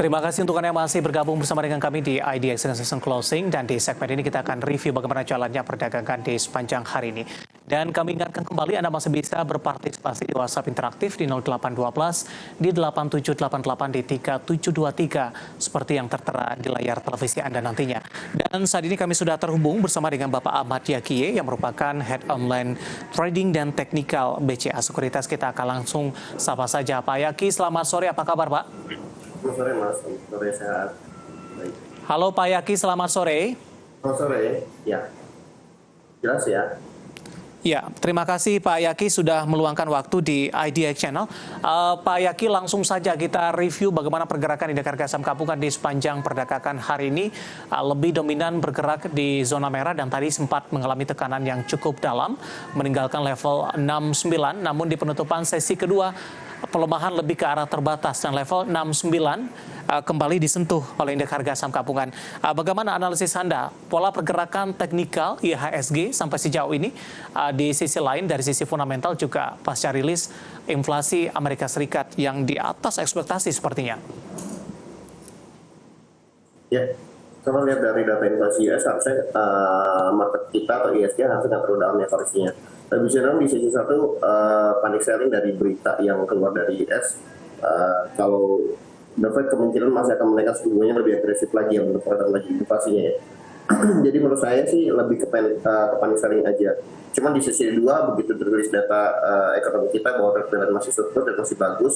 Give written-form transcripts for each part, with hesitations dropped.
Terima kasih untuk Anda yang masih bergabung bersama dengan kami di IDX Season Closing, dan di segmen ini kita akan review bagaimana jalannya perdagangan di sepanjang hari ini. Dan kami ingatkan kembali Anda masih bisa berpartisipasi di WhatsApp interaktif di 0812 di 8788 di 3723 seperti yang tertera di layar televisi Anda nantinya. Dan saat ini kami sudah terhubung bersama dengan Bapak Ahmad Yakie yang merupakan Head Online Trading dan Teknikal BCA Sekuritas. Kita akan langsung sapa saja Pak Yakie. Selamat sore, apa kabar Pak? Selamat sore Mas, sore sehat. Baik. Halo Pak Yakie, selamat sore. Selamat sore, ya. Jelas ya. Ya, terima kasih Pak Yakie sudah meluangkan waktu di IDX Channel. Pak Yakie, langsung saja kita review bagaimana pergerakan indeks harga saham gabungan di sepanjang perdagangan hari ini. Lebih dominan bergerak di zona merah dan tadi sempat mengalami tekanan yang cukup dalam, meninggalkan level 69. Namun di penutupan sesi kedua, pelemahan lebih ke arah terbatas dan level 69 kembali disentuh oleh indeks harga saham gabungan. Bagaimana analisis Anda? Pola pergerakan teknikal IHSG sampai sejauh ini, di sisi lain dari sisi fundamental juga pasca rilis inflasi Amerika Serikat yang di atas ekspektasi sepertinya. Ya, kalau lihat dari data inflasi US harusnya market kita atau IHSG harusnya nggak perlu dalam ya koreksinya. Tapi sekarang di sisi satu panic selling dari berita yang keluar dari US, kalau The Fed kemungkinan masih akan menaikkan suku bunganya lebih agresif lagi yang berdasarkan lagi inflasinya ya. Jadi menurut saya sih lebih ke panic selling aja. Cuman di sisi dua begitu dirilis data ekonomi kita bahwa trade masih surplus dan masih bagus,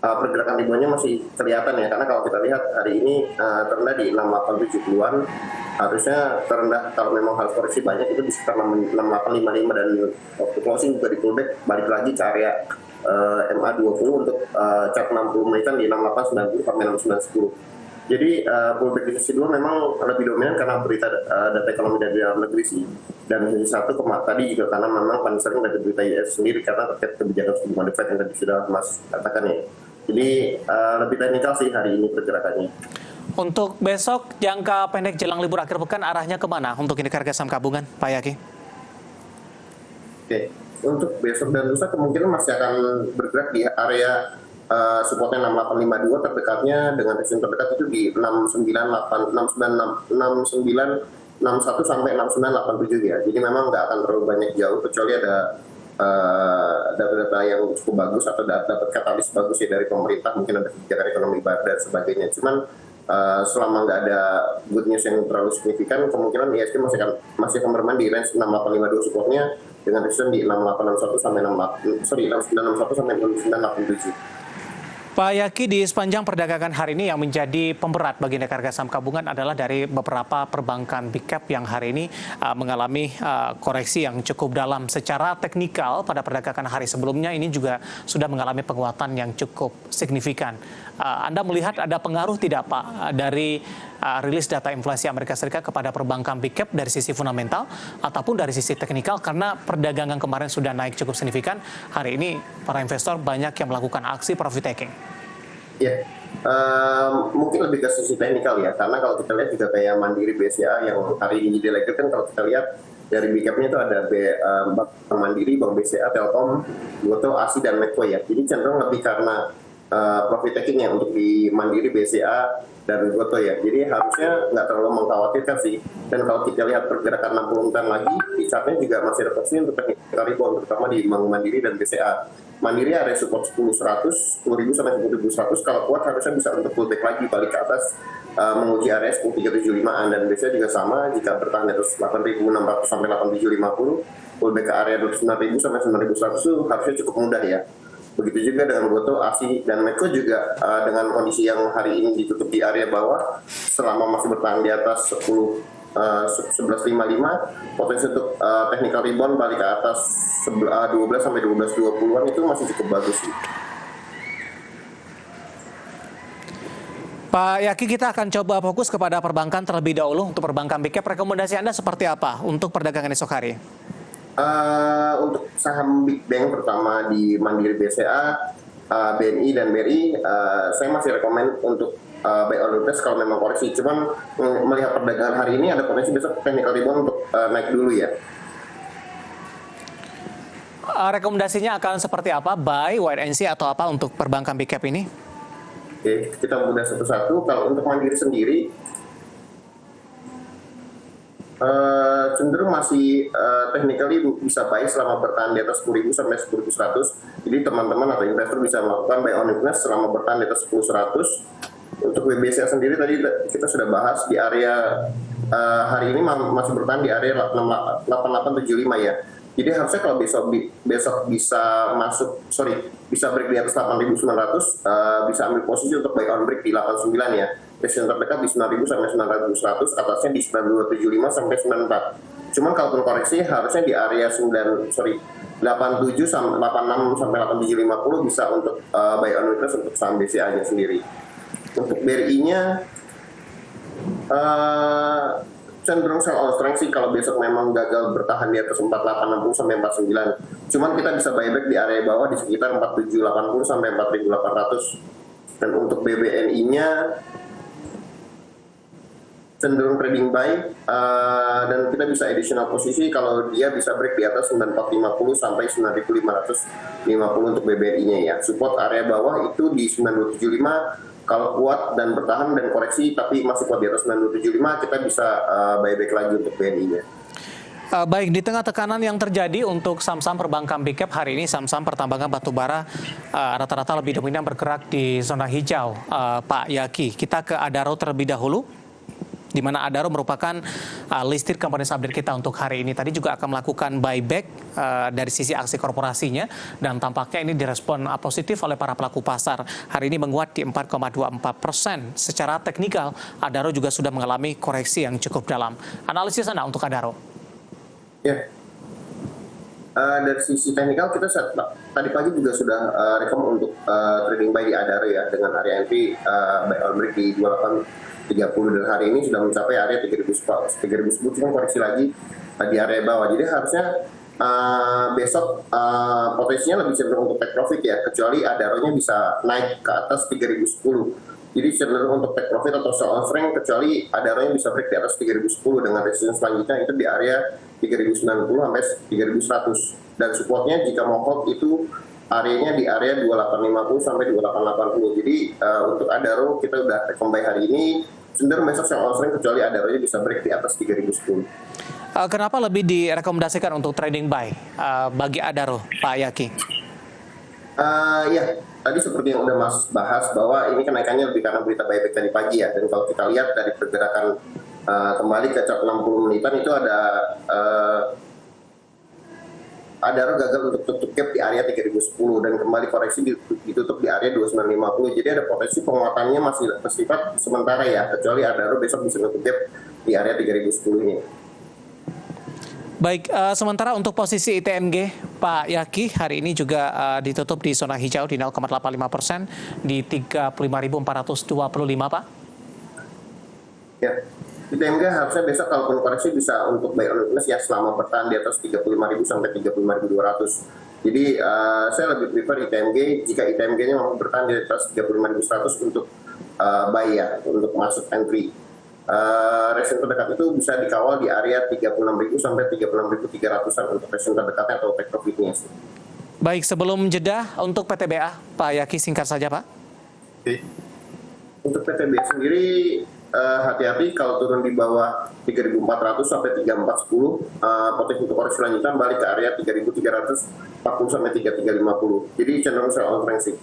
pergerakan ribuannya masih kelihatan ya, karena kalau kita lihat hari ini terendah di 6870-an, harusnya terendah kalau memang harus koreksi banyak itu di sekitar 6855, dan waktu closing juga di pullback balik lagi ke area MA20 untuk chart 60 menitan di 6890 sampai 6910. Jadi pullback di sisi dua memang lebih dominan karena berita data ekonomi dari dalam negeri sih, dan di sisi satu tadi juga karena memang paling sering dari berita US sendiri karena terkait kebijakan suku bunga The Fed yang tadi sudah Mas katakan ya. Jadi lebih teknikal sih hari ini pergerakannya. Untuk besok jangka pendek jelang libur akhir pekan arahnya kemana untuk indeks harga saham gabungan, Pak Yakie? Oke, untuk besok dan lusa kemungkinan masih akan bergerak di area supportnya 6852, terdekatnya dengan resistance terdekat itu di 6961 sampai 6987 ya. Jadi memang nggak akan terlalu banyak jauh kecuali ada data-data yang cukup bagus atau dapat katalis bagus ya dari pemerintah, mungkin ada kebijakan ekonomi baru dan sebagainya. Cuman selama nggak ada good news yang terlalu signifikan, kemungkinan IHSG masih akan bermain di range 6852 supportnya dengan resistance di 6861 sampai 6961 sampai 6987. Pak Yakie, di sepanjang perdagangan hari ini yang menjadi pemberat bagi indeks harga saham gabungan adalah dari beberapa perbankan big cap yang hari ini mengalami koreksi yang cukup dalam. Secara teknikal pada perdagangan hari sebelumnya ini juga sudah mengalami penguatan yang cukup signifikan. Anda melihat ada pengaruh tidak Pak dari rilis data inflasi Amerika Serikat kepada perbankan big cap dari sisi fundamental ataupun dari sisi teknikal, karena perdagangan kemarin sudah naik cukup signifikan, hari ini para investor banyak yang melakukan aksi profit taking. Ya, mungkin lebih ke sisi teknikal ya, karena kalau kita lihat juga kayak Mandiri BCA yang hari ini delegat kan, kalau kita lihat dari big cap-nya itu ada Bank Mandiri, Bank BCA, Telkom, Goto, ASI, dan Medco ya. Jadi cenderung lebih karena profit taking-nya untuk di Mandiri, BCA, dan Goto ya. Jadi harusnya nggak terlalu mengkhawatirkan sih. Dan kalau kita lihat pergerakan 60 menitan lagi, di chart-nya juga masih ada posisi untuk teknikal rebound, terutama di Bank Mandiri dan BCA. Mandiri area support 10.100, 10.000 sampai 10.100. Kalau kuat harusnya bisa untuk pullback lagi balik ke atas, menguji area 10.375-an, dan BCA juga sama, jika bertahan di atas 8.600 sampai 8.750, pullback ke area 29.000 sampai 9.100 itu harusnya cukup mudah ya. Begitu juga dengan Goto, ASI, dan Medco juga dengan kondisi yang hari ini ditutup di area bawah, selama masih bertahan di atas 11.55, potensi untuk technical rebound balik ke atas 12 sampai 12.20-an itu masih cukup bagus sih. Pak Yakie, kita akan coba fokus kepada perbankan terlebih dahulu. Untuk perbankan big cap, rekomendasi Anda seperti apa untuk perdagangan esok hari? Untuk saham big bank pertama di Mandiri BCA, BNI dan BRI, saya masih rekomend untuk buy on the best kalau memang koreksi. Cuman melihat perdagangan hari ini ada potensi besok technical rebound untuk naik dulu ya. Rekomendasinya akan seperti apa? Buy, wait and see, atau apa untuk perbankan big cap ini? Oke, kita mudah satu-satu. Kalau untuk mandiri sendiri, cenderung masih technically bisa buy selama bertahan di atas 10.000 sampai 10.100. Jadi teman-teman atau investor bisa melakukan buy on weakness selama bertahan di atas 10.100. Untuk WBCA sendiri tadi kita sudah bahas di area hari ini masih bertahan di area 8875 ya. Jadi harusnya kalau besok bisa bisa break di atas 8.900, bisa ambil posisi untuk buy on break di 89 ya. Resistance terdekat di 9.000 sampai 9.100, atasnya di 9275 sampai 94. Cuman kalaupun koreksi harusnya di area 87 sampai 86 sampai 8750 bisa untuk buy on weakness untuk saham BCA-nya sendiri. Untuk BRI-nya cenderung sell on strength sih kalau besok memang gagal bertahan di atas 4860 sampai 49. Cuman kita bisa buyback di area bawah di sekitar 4780 sampai 4800. Dan untuk BBNI-nya cenderung trading buy, dan kita bisa additional posisi kalau dia bisa break di atas 9450 sampai 9550 untuk BBNI-nya ya. Support area bawah itu di 9275. Kalau kuat dan bertahan dan koreksi tapi masih kuat di atas 9275, kita bisa buyback lagi untuk BNI-nya. Baik, di tengah tekanan yang terjadi untuk saham-saham perbankan big cap hari ini, saham-saham pertambangan batubara rata-rata lebih dominan bergerak di zona hijau. Pak Yaki, kita ke Adaro terlebih dahulu, di mana Adaro merupakan listed company update kita untuk hari ini. Tadi juga akan melakukan buyback dari sisi aksi korporasinya, dan tampaknya ini direspon positif oleh para pelaku pasar. Hari ini menguat di 4,24%. Secara teknikal, Adaro juga sudah mengalami koreksi yang cukup dalam. Analisis Anda untuk Adaro? Ya, dari sisi teknikal kita tadi pagi juga sudah rekom untuk trading buy di Adaro ya, dengan area entry buy on break di 2830, dan hari ini sudah mencapai area 3010, cuma koreksi lagi di area bawah. Jadi harusnya besok potensinya lebih cenderung untuk take profit ya, kecuali Adaro-nya bisa naik ke atas 3010. Jadi cenderung untuk take profit atau sell on strength, kecuali Adaro-nya bisa break di atas 3010, dengan resistance selanjutnya itu di area 3090 sampai 3100. Dan supportnya jika mau hold itu areanya di area 2850 sampai 2880. Jadi untuk Adaro kita udah rekomendasi hari ini, cenderung besok sell on strength kecuali Adaro-nya bisa break di atas 3010. Kenapa lebih direkomendasikan untuk trading buy bagi Adaro, Pak Yaki? Ya, tadi seperti yang udah Mas bahas bahwa ini kenaikannya lebih karena berita buyback tadi pagi ya. Dan kalau kita lihat dari pergerakan kembali ke chart 60 menitan itu ada Adaro gagal untuk tutup gap di area 3010 dan kembali koreksi ditutup di area 2950. Jadi ada potensi penguatannya masih bersifat sementara ya, kecuali Adaro besok bisa tutup gap di area 3010 ini. Baik, sementara untuk posisi ITMG, Pak Yaki, hari ini juga ditutup di zona hijau di 0,85% di 35.425, Pak. Ya, ITMG harusnya besok kalaupun koreksi bisa untuk buy on weakness ya, selama bertahan di atas 35.000 sampai 35.200. Jadi saya lebih prefer ITMG jika ITMG-nya mampu bertahan di atas 35.100 untuk buy ya, untuk masuk entry. Resistance terdekat itu bisa dikawal di area 36.000 sampai 36.300-an untuk resistance terdekatnya atau take profit-nya. Baik, sebelum jeda untuk PTBA, Pak Yaki singkat saja, Pak. Untuk PTBA sendiri hati-hati kalau turun di bawah 3.400 sampai 3.410, potensi untuk koreksi lanjutan balik ke area 3.340 sampai 3.350. Jadi cenderung sell on strength sih.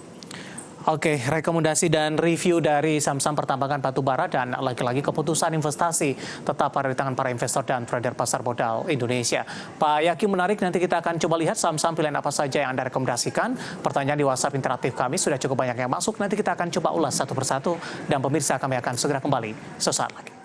Oke, rekomendasi dan review dari saham-saham pertambangan batubara, dan lagi-lagi keputusan investasi tetap ada di tangan para investor dan trader pasar modal Indonesia. Pak Yaki, menarik, nanti kita akan coba lihat saham-saham pilihan apa saja yang Anda rekomendasikan. Pertanyaan di WhatsApp interaktif kami sudah cukup banyak yang masuk, nanti kita akan coba ulas satu persatu, dan pemirsa kami akan segera kembali sesaat lagi.